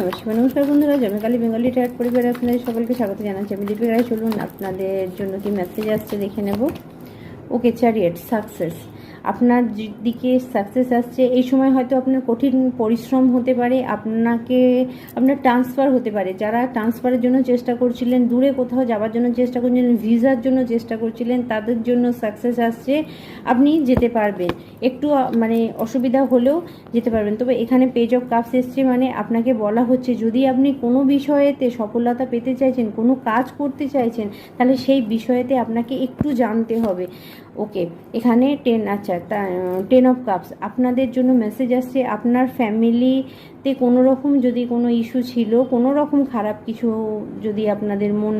নমস্কার বন্ধুরা, জমিকালী Bengali tag পরিবারে আপনাদের সকলকে স্বাগত জানাচ্ছি। আমি দীপিকা রায়। চলুন আপনাদের জন্য কি মেসেজ আসছে দেখে নেব। ওকে, চ্যারিয়েট, সাকসেস। আপনার দিকে সাকসেস আসছে। এই সময় হয়তো আপনার কঠিন পরিশ্রম হতে পারে, আপনার ট্রান্সফার হতে পারে। যারা ট্রান্সফারের জন্য চেষ্টা করছিলেন, দূরে কোথাও যাওয়ার জন্য চেষ্টা করছিলেন, ভিসার জন্য চেষ্টা করছিলেন, তাদের জন্য সাকসেস আসছে। আপনি যেতে পারবেন, একটু অসুবিধা হলেও যেতে পারবেন। তবে এখানে পেজ অফ কাপস এসছে, মানে আপনাকে বলা হচ্ছে যদি আপনি কোনো বিষয়েতে সফলতা পেতে চাইছেন, কোনো কাজ করতে চাইছেন, তাহলে সেই বিষয়েতে আপনাকে একটু জানতে হবে। ওকে, এখানে 10 অফ কাপস আপনাদের জন্য মেসেজ আসছে। আপনার ফ্যামিলিতে কোনো রকম যদি কোনো ইস্যু ছিল, কোনো রকম খারাপ কিছু, যদি আপনাদের মন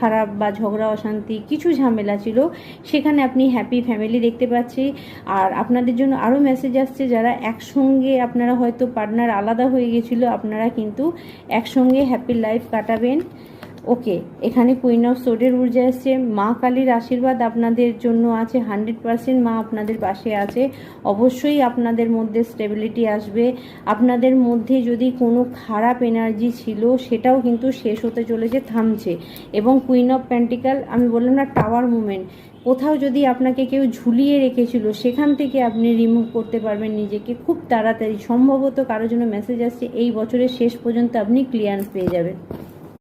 খারাপ বা ঝগড়া অশান্তি কিছু ঝামেলা ছিল, সেখানে আপনি হ্যাপি ফ্যামিলি দেখতে পাচ্ছি। আর আপনাদের জন্য আরও মেসেজ আসছে, যারা একসঙ্গে, আপনারা হয়তো পার্টনার আলাদা হয়ে গেছিলো, আপনারা কিন্তু একসঙ্গে হ্যাপি লাইফ কাটাবেন। ওকে, এখানে কুইন অফ সোডের ঊর্জা এসছে। মা কালীর আশীর্বাদ আপনাদের জন্য আছে 100%। মা আপনাদের পাশে আছে। অবশ্যই আপনাদের মধ্যে স্টেবিলিটি আসবে। আপনাদের মধ্যে যদি কোনো খারাপ এনার্জি ছিল, সেটাও কিন্তু শেষ হতে চলেছে, থামছে। এবং কুইন অফ পেন্টিকাল, আমি বললাম না, টাওয়ার মুভমেন্ট। কোথাও যদি আপনাকে কেউ ঝুলিয়ে রেখেছিল, সেখান থেকে আপনি রিমুভ করতে পারবেন নিজেকে খুব তাড়াতাড়ি। সম্ভবত কারোর জন্য মেসেজ আসছে, এই বছরের শেষ পর্যন্ত আপনি ক্লিয়ারেন্স পেয়ে যাবেন।